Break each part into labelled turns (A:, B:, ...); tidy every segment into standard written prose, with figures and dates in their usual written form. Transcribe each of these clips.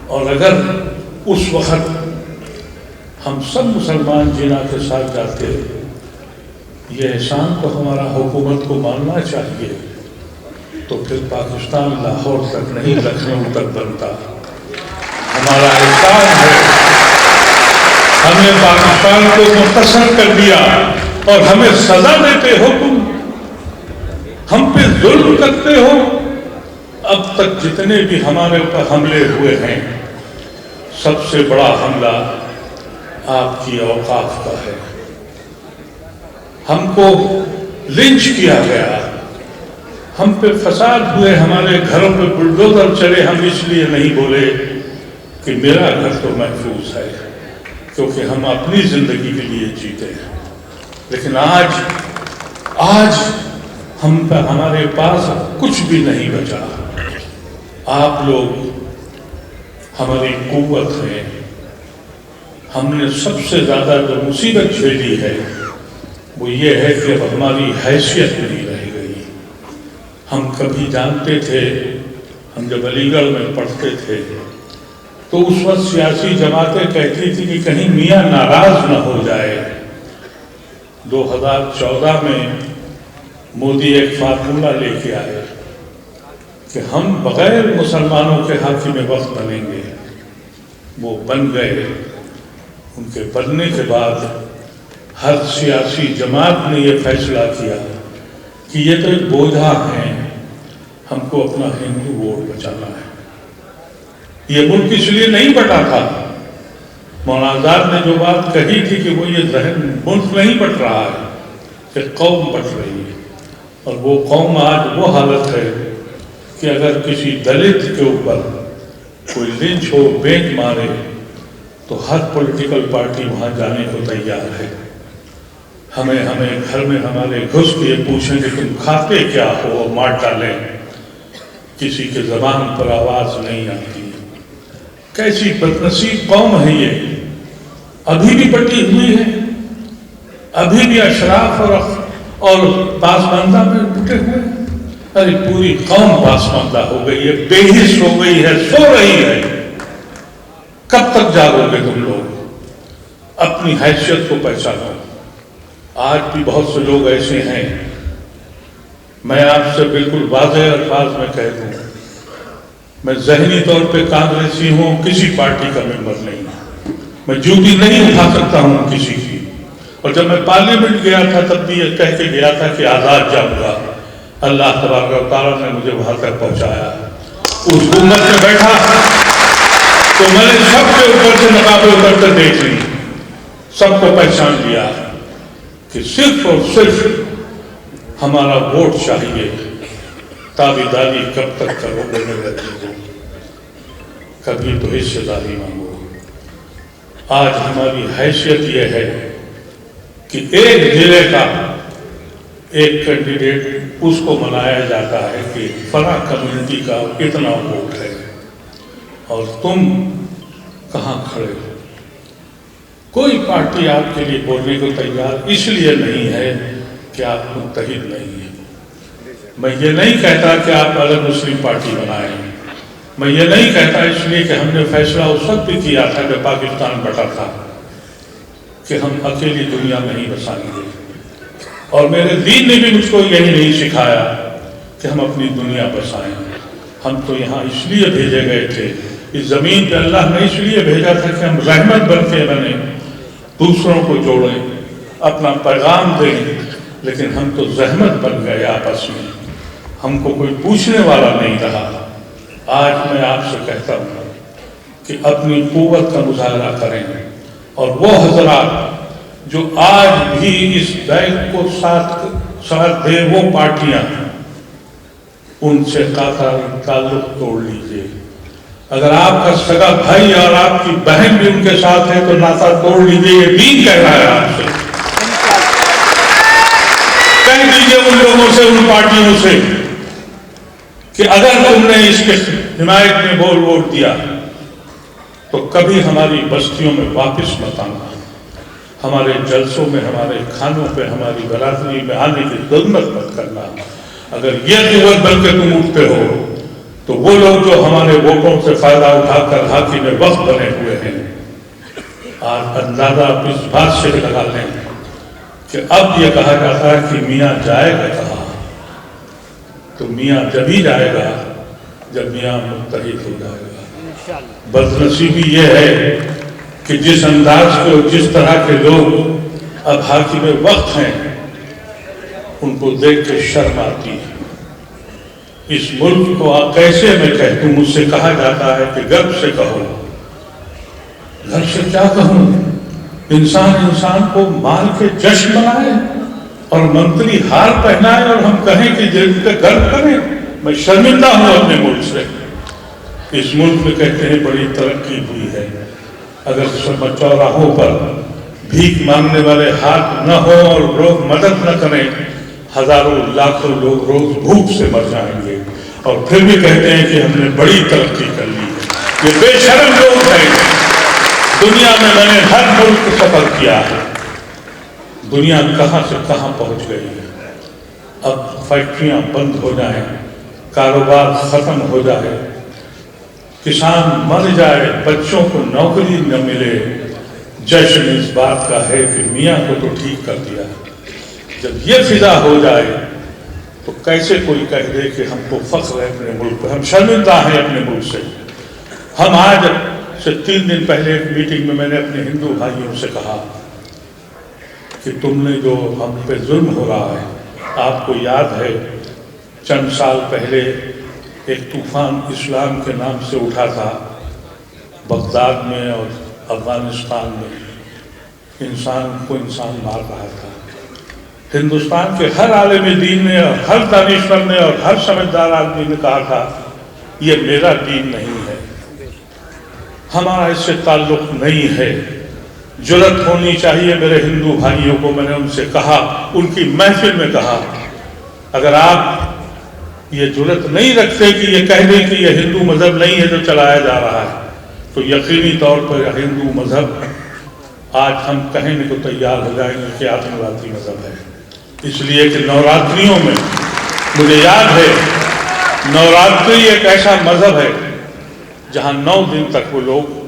A: اور اگر اس وقت ہم سب مسلمان جنا کے ساتھ جاتے، یہ احسان تو ہمارا حکومت کو ماننا چاہیے، تو پھر پاکستان لاہور تک نہیں لکھنؤ تک بنتا۔ ہمارا احسان ہے، ہم نے پاکستان کو مختصر کر دیا اور ہمیں سزا دیتے ہو، تم ہم پہ ظلم کرتے ہو۔ اب تک جتنے بھی ہمارے اوپر حملے ہوئے ہیں، سب سے بڑا حملہ آپ کی اوقاف کا ہے۔ ہم کو لنچ کیا گیا، ہم پہ فساد ہوئے، ہمارے گھروں پہ بلڈوزر چلے، ہم اس لیے نہیں بولے کہ میرا گھر تو محفوظ ہے، کیونکہ ہم اپنی زندگی کے لیے جیتے ہیں۔ لیکن آج ہمارے پاس کچھ بھی نہیں بچا۔ آپ لوگ ہماری قوت ہیں۔ ہم نے سب سے زیادہ جو مصیبت جھیلی ہے وہ یہ ہے کہ اب ہماری حیثیت نہیں رہ گئی۔ ہم کبھی جانتے تھے، ہم جب علی گڑھ میں پڑھتے تھے تو اس وقت سیاسی جماعتیں کہتی تھی کہ کہیں میاں ناراض نہ ہو جائے۔ 2014 میں مودی ایک فارمولہ لے کے آئے کہ ہم بغیر مسلمانوں کے حاکم وقت بنیں گے۔ وہ بن گئے۔ ان کے بننے کے بعد ہر سیاسی جماعت نے یہ فیصلہ کیا کہ یہ تو ایک بوجھا ہیں، ہم کو اپنا ہندو ووٹ بچانا ہے۔ یہ ملک اس لیے نہیں بٹا تھا۔ مولانا آزاد نے جو بات کہی تھی کہ وہ یہ ذہن ملک نہیں بٹ رہا ہے کہ قوم بٹ رہی ہے، اور وہ قوم آج وہ حالت ہے کہ اگر کسی دلت کے اوپر کوئی لنچ ہو، بینچ مارے، تو ہر پولیٹیکل پارٹی وہاں جانے کو تیار ہے۔ ہمیں گھر میں ہمارے گھس کے یہ پوچھیں کہ تم کھاتے کیا ہو، مار ڈالیں، کسی کے زبان پر آواز نہیں آتی۔ کیسی بدنصیب قوم ہے یہ، ابھی بھی بٹی ہوئی ہے، ابھی بھی اشراف اور پاسماندہ میں بٹے ہوئے ہیں۔ ارے پوری قوم پاسماندہ ہو گئی ہے، بے حس ہو گئی ہے، سو رہی ہے۔ کب تک جاگو گے تم لوگ؟ اپنی حیثیت کو پہچانو۔ آج بھی بہت سے لوگ ایسے ہیں، میں آپ سے بالکل واضح الفاظ میں کہہ دوں، میں ذہنی طور پہ کانگریسی ہوں، کسی پارٹی کا ممبر نہیں ہوں، میں ڈیوٹی نہیں اٹھا سکتا ہوں کسی کی۔ اور جب میں پارلیمنٹ گیا تھا تب بھی یہ کہہ کے گیا تھا کہ آزاد جاؤں گا۔ اللہ تبارک و تعالیٰ نے مجھے وہاں تک پہنچایا۔ اس حکومت میں بیٹھا تو میں نے سب کے اوپر سے نقابیں اتر کر دیکھ لی، سب کو پہچان لیا کہ صرف اور صرف ہمارا ووٹ چاہیے۔ تابعداری کب تک کرو گے میرے عزیزو؟ کبھی تو حصہ داری مانگو۔ آج ہماری حیثیت یہ ہے کہ ایک ضلع کا ایک کینڈیڈیٹ، اس کو منایا جاتا ہے کہ فلاں کمیونٹی کا اتنا ووٹ ہے، اور تم کہاں کھڑے ہو؟ کوئی پارٹی آپ کے لیے بولنے کو تیار اس لیے نہیں ہے کہ آپ متحد نہیں ہیں۔ میں یہ نہیں کہتا کہ آپ الگ مسلم پارٹی بنائیں، میں یہ نہیں کہتا اس لیے کہ ہم نے فیصلہ اس وقت بھی کیا تھا کہ پاکستان بٹا تھا کہ ہم اکیلی دنیا میں نہیں بسائیں گے، اور میرے دین نے بھی مجھ کو یہی نہیں سکھایا کہ ہم اپنی دنیا بسائیں۔ ہم تو یہاں اس لیے بھیجے گئے تھے، اس زمین پہ اللہ نے اس لیے بھیجا تھا کہ ہم رحمت بن کے بنیں، دوسروں کو جوڑیں، اپنا پیغام دیں، لیکن ہم تو زحمت بن گئے آپس میں، ہم کو کوئی پوچھنے والا نہیں رہا۔ آج میں آپ سے کہتا ہوں کہ اپنی قوت کا مظاہرہ کریں، اور وہ حضرات جو آج بھی اس بیگ کو ساتھ دے، وہ پارٹیاں، ان سے تعلق توڑ لیجئے۔ اگر آپ کا سگا بھائی اور آپ کی بہن بھی ان کے ساتھ ہے تو ناطہ توڑ لیجئے، یہ دین کہہ رہا ہے آپ سے۔ کہہ دیجئے ان لوگوں سے، ان پارٹیوں سے کہ اگر تم نے اس کے حمایت میں ووٹ دیا تو کبھی ہماری بستیوں میں واپس مت آنا، ہمارے جلسوں میں، ہمارے کھانوں پہ، ہماری برادری میں آنے کی ضرورت مت کرنا۔ اگر یہ قوت بن کے تم اٹھتے ہو تو وہ لوگ جو ہمارے ووٹوں سے فائدہ اٹھا کر حاکم وقت بنے ہوئے ہیں، آج اندازہ آپ اس بات سے لگا لیں کہ اب یہ کہا جاتا ہے کہ میاں جائے گا کہاں، تو میاں جب ہی جائے گا جب میاں متحد ہو جائے گا۔ بدنصیبی یہ ہے کہ جس انداز کے اور جس طرح کے لوگ اب حاکم وقت ہیں، ان کو دیکھ کے شرم آتی ہے۔ اس ملک کو کیسے میں کہہ دوں، مجھ سے کہا جاتا ہے کہ گرو سے کہو، گھر سے کیا کہوں؟ انسان کو مار کے جشن منائے اور منتری ہار پہنائے اور ہم کہیں کہ جن کا گرو کریں۔ میں شرمندہ ہوں اپنے ملک سے۔ اس ملک میں کہتے ہیں بڑی ترقی ہوئی ہے، اگر چوراہوں پر بھیک مانگنے والے ہاتھ نہ ہوں اور لوگ مدد نہ کریں، ہزاروں لاکھوں لوگ روز بھوک سے مر جائیں گے، اور پھر بھی کہتے ہیں کہ ہم نے بڑی ترقی کر لی ہے۔ یہ بے شرم لوگ ہیں۔ دنیا میں نے ہر ملک سفر کیا ہے، دنیا کہاں سے کہاں پہنچ گئی ہے۔ اب فیکٹریاں بند ہو جائیں، کاروبار ختم ہو جائے، کسان مر جائے، بچوں کو نوکری نہ ملے، جشن اس بات کا ہے کہ میاں کو تو ٹھیک کر دیا۔ جب یہ فضا ہو جائے تو کیسے کوئی کہہ دے کہ ہم کو فخر ہے اپنے ملک پر؟ ہم شرمندہ ہیں اپنے ملک سے۔ ہم آج سے 3 دن پہلے ایک میٹنگ میں نے اپنے ہندو بھائیوں سے کہا کہ تم نے جو ہم پہ ظلم ہو رہا ہے، آپ کو یاد ہے چند سال پہلے ایک طوفان اسلام کے نام سے اٹھا تھا بغداد میں اور افغانستان میں، انسان کو انسان مار رہا تھا۔ ہندوستان کے ہر عالم دین نے اور ہر دانشور نے اور ہر سمجھدار آدمی نے کہا تھا یہ میرا دین نہیں ہے، ہمارا اس سے تعلق نہیں ہے۔ جرأت ہونی چاہیے میرے ہندو بھائیوں کو۔ میں نے ان سے کہا، ان کی محفل میں کہا، اگر آپ یہ جرأت نہیں رکھتے کہ یہ کہہ دیں کہ یہ ہندو مذہب نہیں ہے جو چلایا جا رہا ہے، تو یقینی طور پر ہندو مذہب آج ہم کہنے کو تیار ہو جائیں گے کہ آتنوادی مذہب ہے۔ اس لیے کہ نوراتریوں میں مجھے یاد ہے، نوراتری ایک ایسا مذہب ہے جہاں 9 دن تک وہ لوگ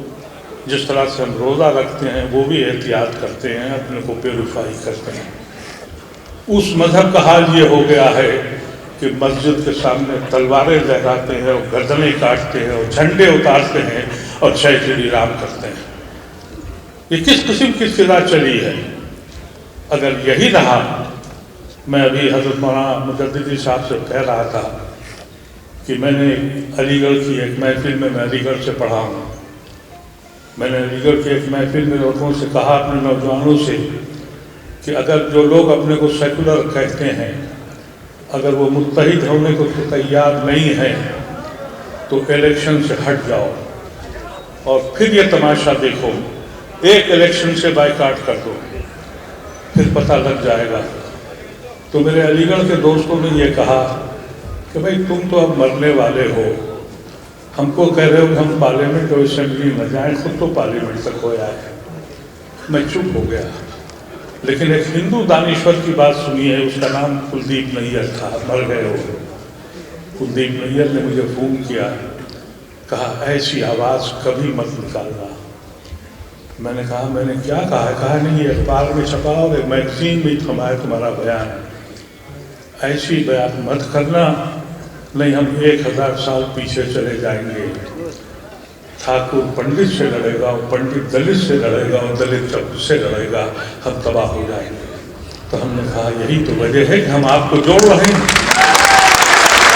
A: جس طرح سے ہم روزہ رکھتے ہیں وہ بھی احتیاط کرتے ہیں، اپنے کو پیوریفائی کرتے ہیں۔ اس مذہب کا حال یہ ہو گیا ہے کہ مسجد کے سامنے تلواریں لہراتے ہیں اور گردنیں کاٹتے ہیں اور جھنڈے اتارتے ہیں اور جے شری رام کرتے ہیں۔ یہ کس قسم کی فضا چلی ہے؟ اگر یہی رہا، میں ابھی حضرت مولانا مجددی صاحب سے کہہ رہا تھا کہ میں نے علی گڑھ کی ایک محفل میں علی گڑھ سے پڑھا ہوں، میں نے علی گڑھ کی ایک محفل میں لوگوں سے کہا، اپنے نوجوانوں سے، کہ اگر جو لوگ اپنے کو سیکولر کہتے ہیں اگر وہ متحد ہونے کو تیار نہیں ہیں تو الیکشن سے ہٹ جاؤ اور پھر یہ تماشا دیکھو، ایک الیکشن سے بائیکاٹ کر دو، پھر پتہ لگ جائے گا۔ تو میرے علی گڑھ کے دوستوں نے یہ کہا کہ بھائی تم تو اب مرنے والے ہو، ہم کو کہہ رہے ہو کہ ہم پارلیمنٹ اور اسمبلی نہ جائیں، خود تو پارلیمنٹ تک ہو جائے۔ میں چپ ہو گیا، لیکن ایک ہندو دانشور کی بات سنی ہے، اس کا نام کلدیپ نیر تھا، مر گئے ہو۔ کلدیپ نیر نے مجھے فون کیا، کہا ایسی آواز کبھی مت نکالنا۔ میں نے کہا میں نے کیا کہا ہے؟ کہا نہیں، یہ اخبار میں چھپا اور ایک میگزین میں تمہارا بیان ہے، ایسی بیان مت کرنا، نہیں ہم 1000 سال پیچھے چلے جائیں گے۔ ٹھاکر پنڈت سے لڑے گا اور پنڈت دلت سے لڑے گا اور دلت سے لڑے گا، ہم تباہ ہو جائیں گے۔ تو ہم نے کہا یہی تو وجہ ہے کہ ہم آپ کو جوڑ رہے ہیں۔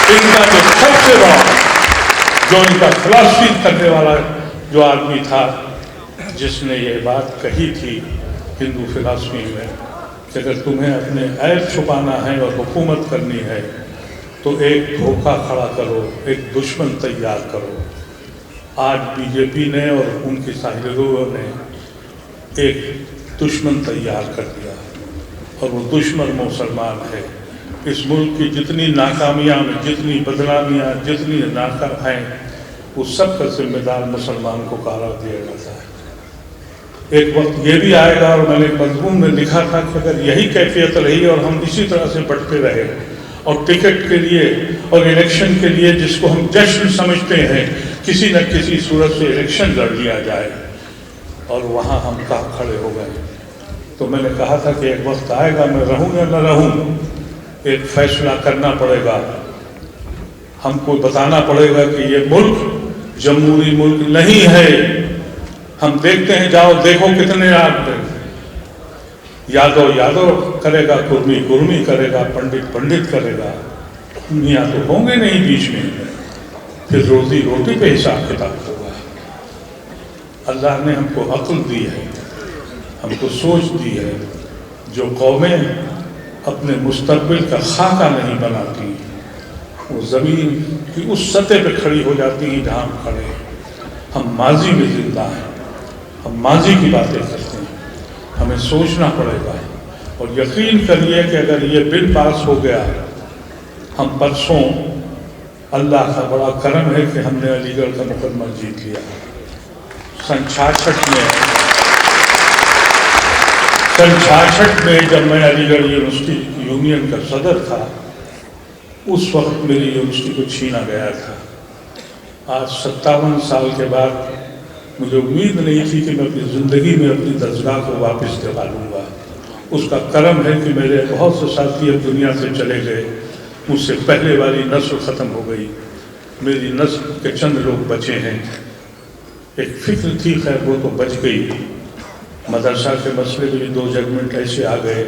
A: ان کا جو سب سے بڑا، جو ان کا فلسفی کرنے والا جو آدمی تھا، جس نے یہ بات کہی تھی ہندو فلسفی میں کہ اگر تمہیں اپنے عیب چھپانا ہے اور حکومت کرنی ہے تو ایک دھوکہ کھڑا کرو، ایک دشمن تیار کرو۔ آج بی جے پی نے اور ان کی ساحلوں نے ایک دشمن تیار کر دیا اور وہ دشمن مسلمان ہے۔ اس ملک کی جتنی ناکامیاں میں، جتنی بدنامیاں، جتنی ناکام ہیں، وہ سب کا ذمہ دار مسلمان کو قرار دیا جاتا ہے۔ ایک وقت یہ بھی آئے گا، اور میں نے مضمون میں لکھا تھا کہ اگر یہی کیفیت رہی اور ہم اسی طرح سے بٹتے رہے اور ٹکٹ کے لیے اور الیکشن کے لیے جس کو ہم جشن سمجھتے ہیں کسی نہ کسی صورت سے الیکشن لڑ لیا جائے، اور وہاں ہم کہاں کھڑے ہو گئے۔ تو میں نے کہا تھا کہ ایک وقت آئے گا، میں رہوں یا نہ رہوں، ایک فیصلہ کرنا پڑے گا، ہم کو بتانا پڑے گا کہ یہ ملک جمہوری ملک نہیں ہے۔ ہم دیکھتے ہیں، جاؤ دیکھو کتنے آپ یادو کرے گا، کرمی کرے گا، پنڈت کرے گا، میاں تو ہوں گے نہیں بیچ میں، پھر روزی روٹی پہ حساب کتاب ہوگا۔ اللہ نے ہم کو عقل دی ہے، ہم کو سوچ دی ہے۔ جو قومیں اپنے مستقبل کا خاکہ نہیں بناتی، وہ زمین کی اس سطح پہ کھڑی ہو جاتی ہیں جہاں ہم کھڑے ہیں۔ ہم ماضی میں زندہ ہیں، ہم ماضی کی باتیں کرتے ہیں، ہمیں سوچنا پڑے گا۔ اور یقین کریے کہ اگر یہ بل پاس ہو گیا، ہم پرسوں، اللہ کا بڑا کرم ہے کہ ہم نے علی گڑھ کا مقدمہ جیت لیا۔ سن 66 میں جب میں علی گڑھ یونیورسٹی یونین کا صدر تھا، اس وقت میری یونیورسٹی کو چھینا گیا تھا۔ آج 57 سال کے بعد مجھے امید نہیں تھی کہ میں اپنی زندگی میں اپنی درسگاہ کو واپس دلا لوں گا۔ اس کا کرم ہے کہ میرے بہت سے ساتھی اب دنیا سے چلے گئے، مجھ سے پہلے والی نسل ختم ہو گئی، میری نسل کے چند لوگ بچے ہیں۔ ایک فکر تھی، خیر وہ تو بچ گئی۔ مدرسہ کے مسئلے میں 2 ججمنٹ ایسے آ گئے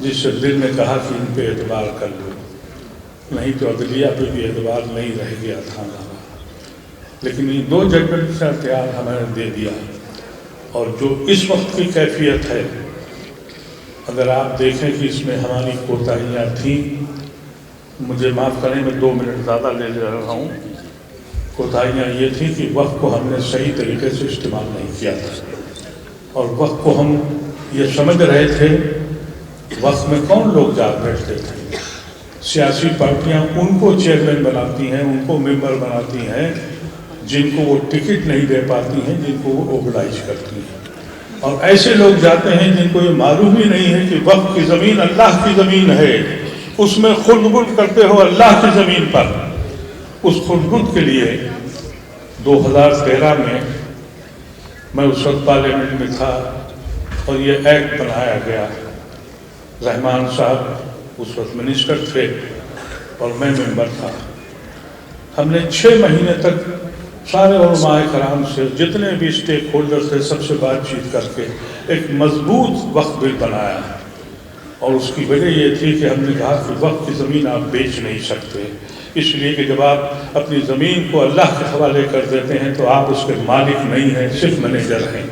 A: جس سے دل نے کہا کہ ان پہ اعتبار کر لو، نہیں تو عدلیہ پہ بھی اعتبار نہیں رہ گیا تھا۔ لیکن یہ 2 ججمنٹ کا اختیار ہمیں دے دیا۔ اور جو اس وقت کی کیفیت ہے، اگر آپ دیکھیں کہ اس میں ہماری کوتاہیاں تھیں، مجھے معاف کریں میں 2 منٹ زیادہ لے رہا ہوں۔ کوتاہیاں یہ تھی کہ وقت کو ہم نے صحیح طریقے سے استعمال نہیں کیا تھا، اور وقت کو ہم یہ سمجھ رہے تھے، وقت میں کون لوگ جاگ بیٹھتے تھے؟ سیاسی پارٹیاں ان کو چیئرمین بناتی ہیں، ان کو ممبر بناتی ہیں جن کو وہ ٹکٹ نہیں دے پاتی ہیں، جن کو وہ اوبلائز کرتی ہیں۔ اور ایسے لوگ جاتے ہیں جن کو یہ معلوم ہی نہیں ہے کہ وقت کی زمین اللہ کی زمین ہے، اس میں خلد کرتے ہو اللہ کی زمین پر۔ اس خلد کے لیے 2013 میں اس وقت پارلیمنٹ میں تھا، اور یہ ایکٹ بنایا گیا۔ رحمان صاحب اس وقت منسٹر تھے اور میں ممبر تھا۔ ہم نے 6 مہینے تک سارے علماء کرام سے، جتنے بھی اسٹیک ہولڈر تھے، سب سے بات چیت کر کے ایک مضبوط وقت بل بنایا۔ اور اس کی وجہ یہ تھی کہ ہم نے کہا کہ وقت کی زمین آپ بیچ نہیں سکتے، اس لیے کہ جب آپ اپنی زمین کو اللہ کے حوالے کر دیتے ہیں تو آپ اس کے مالک نہیں ہیں، صرف مینیجر ہیں،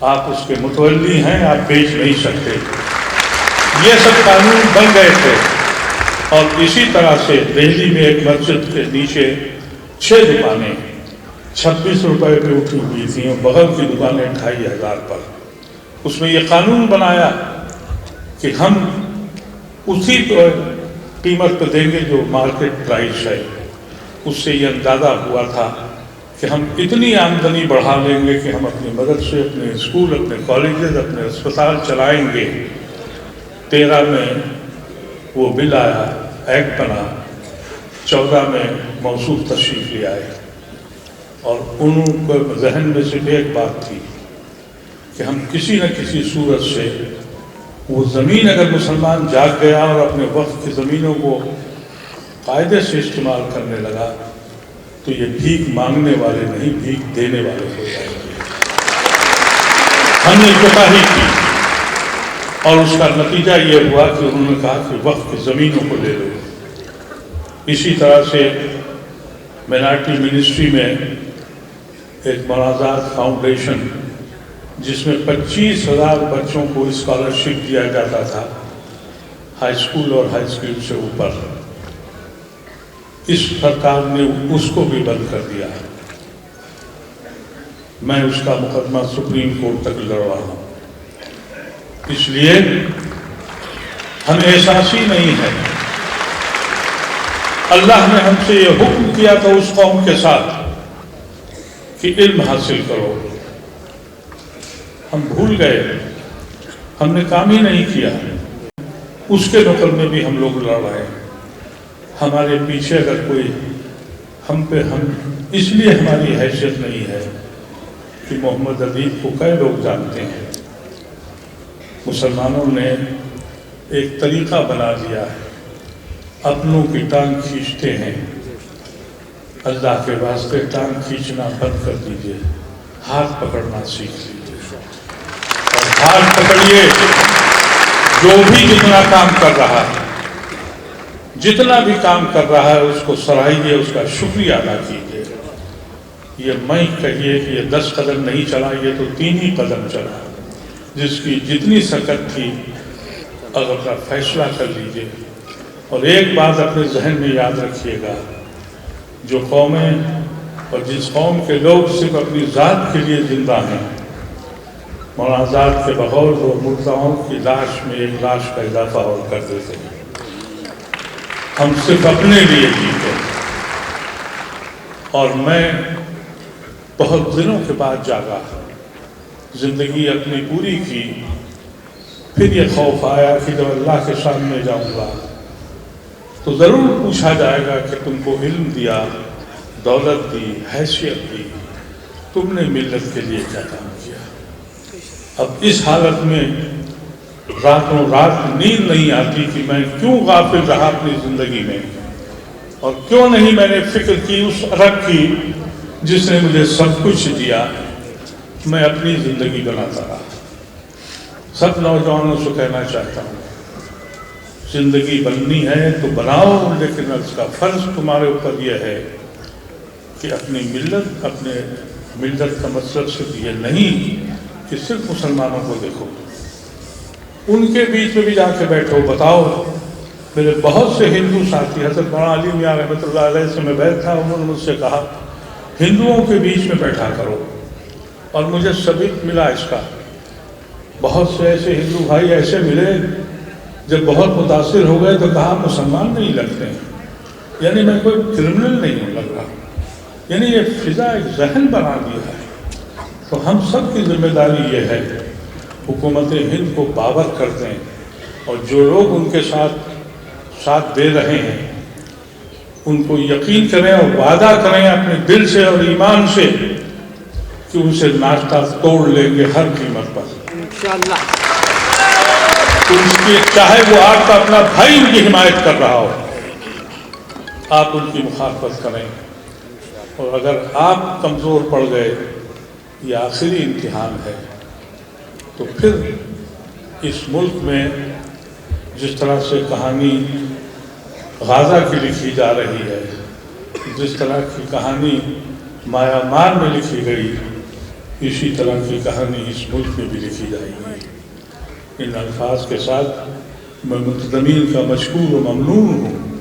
A: آپ اس کے متولی ہیں، آپ بیچ نہیں سکتے۔ یہ سب قانون بن گئے تھے۔ اور اسی طرح سے دہلی میں ایک مسجد کے نیچے 6 دکانیں 26 روپے پہ اٹھی ہوئی تھیں، اور بغل کی دکانیں 2500 پر۔ اس میں یہ قانون بنایا کہ ہم اسی قیمت پہ دیں گے جو مارکیٹ پرائس ہے۔ اس سے یہ اندازہ ہوا تھا کہ ہم اتنی آمدنی بڑھا لیں گے کہ ہم اپنے مدرسے، اپنے اسکول، اپنے کالجز، اپنے اسپتال چلائیں گے۔ 13 میں وہ بل آیا، ایکٹ بنا، 14 میں موصوف تشریف لے آئے۔ اور ان کو ذہن میں صرف ایک بات تھی کہ ہم کسی نہ کسی صورت سے وہ زمین، اگر مسلمان جاگ گیا اور اپنے وقت کی زمینوں کو قاعدے سے استعمال کرنے لگا تو یہ بھیک مانگنے والے نہیں، بھیک دینے والے ہو جائیں گے۔ ہم نے کوتاہی کی، اور اس کا نتیجہ یہ ہوا کہ انہوں نے کہا کہ وقت کی زمینوں کو لے لو۔ اسی طرح سے مائنارٹی منسٹری میں ایک منازعات فاؤنڈیشن، جس میں 25,000 بچوں کو اسکالرشپ دیا جاتا تھا، ہائی اسکول اور ہائی اسکول سے اوپر، اس سرکار نے اس کو بھی بند کر دیا۔ میں اس کا مقدمہ سپریم کورٹ تک لڑ رہا ہوں، اس لیے ہمیں احساس ہی نہیں ہے۔ اللہ نے ہم سے یہ حکم کیا تھا اس قوم کے ساتھ کہ علم حاصل کرو، ہم بھول گئے، ہم نے کام ہی نہیں کیا۔ اس کے نقل میں بھی ہم لوگ لڑ رہے ہیں۔ ہمارے پیچھے اگر کوئی ہم اس لیے ہماری حیثیت نہیں ہے کہ محمد ادیب کو کئی لوگ جانتے ہیں. مسلمانوں نے ایک طریقہ بنا دیا ہے، اپنوں کی ٹانگ کھینچتے ہیں. اللہ کے واسطے ٹانگ کھینچنا بند کر دیجئے، ہاتھ پکڑنا سیکھ لیجئے اور ہاتھ پکڑیے. جو بھی جتنا کام کر رہا ہے، جتنا بھی کام کر رہا ہے، اس کو سراہیے، اس کا شکریہ ادا کیجیے. یہ میں کہیے کہ یہ 10 قدم نہیں چلا، یہ تو 3 ہی قدم چلا. جس کی جتنی سکت تھی اگر فیصلہ کر لیجیے. اور ایک بات اپنے ذہن میں یاد رکھیے گا، جو قومیں اور جس قوم کے لوگ صرف اپنی ذات کے لیے زندہ ہیں، مولانا آزاد کے بغور وہ مرداؤں کی لاش میں ایک لاش کا اضافہ اور کر دیتے ہیں. ہم صرف اپنے لیے جیتے. اور میں بہت دنوں کے بعد جاگا، زندگی اپنی پوری کی. پھر یہ خوف آیا کہ جب اللہ کے سامنے جاؤں گا تو ضرور پوچھا جائے گا کہ تم کو علم دیا، دولت دی، حیثیت دی، تم نے ملت کے لیے کیا کام کیا. اب اس حالت میں راتوں رات نیند نہیں آتی کہ میں کیوں غافل رہا اپنی زندگی میں، اور کیوں نہیں میں نے فکر کی اس رب کی جس نے مجھے سب کچھ دیا. میں اپنی زندگی بناتا رہا. سب نوجوانوں سے کہنا چاہتا ہوں، زندگی بننی ہے تو بناؤ، لیکن اس کا فرض تمہارے اوپر یہ ہے کہ اپنی ملت کا مطلب صرف یہ نہیں کہ صرف مسلمانوں کو دیکھو، ان کے بیچ میں بھی جا کے بیٹھو. بتاؤ، میرے بہت سے ہندو ساتھی، حضرت مولانا علی میاں رحمۃ اللہ علیہ سے میں بیٹھا تھا، انہوں نے مجھ سے کہا ہندوؤں کے بیچ میں بیٹھا کرو، اور مجھے ثبوت ملا اس کا. بہت سے ایسے ہندو بھائی ایسے ملے، جب بہت متاثر ہو گئے تو کہا مسلمان نہیں لگتے ہیں، یعنی میں کوئی کرمنل نہیں لگ رہا. یعنی یہ فضا ایک ذہن بنا دیا ہے. تو ہم سب کی ذمہ داری یہ ہے، حکومت ہند کو باور کر دیں، اور جو لوگ ان کے ساتھ دے رہے ہیں ان کو یقین کریں اور وعدہ کریں اپنے دل سے اور ایمان سے کہ ان سے ناشتہ توڑ لیں گے ہر قیمت پر انشاءاللہ. چاہے وہ آپ کا اپنا بھائی ان کی حمایت کر رہا ہو، آپ ان کی مخالفت کریں. اور اگر آپ کمزور پڑ گئے، یہ آخری امتحان ہے، تو پھر اس ملک میں جس طرح سے کہانی غازہ کی لکھی جا رہی ہے، جس طرح کی کہانی میانمار میں لکھی گئی، اسی طرح کی کہانی اس ملک میں بھی لکھی جائے گی. ان الفاظ کے ساتھ میں منتظمین کا مشکور و ممنون ہوں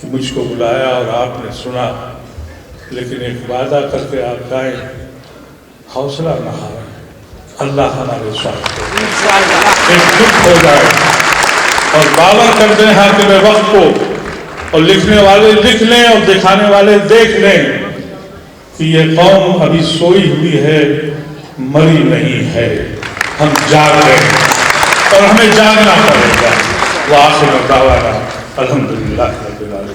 A: کہ مجھ کو بلایا اور آپ نے سنا. لیکن ایک وعدہ کر کے آپ جائیں، حوصلہ نہ ہاریں، اللہ ہمارے ساتھ ہے. ایک دکھ ہو جائے اور باور کر دیں حاکم وقت کو، اور لکھنے والے لکھ لیں اور دکھانے والے دیکھ لیں کہ یہ قوم ابھی سوئی ہوئی ہے، مری نہیں ہے. ہم جاگ رہے ہیں اور ہمیں جاگنا پڑے گا. وآخر دعوانا الحمدللہ رب العالمین.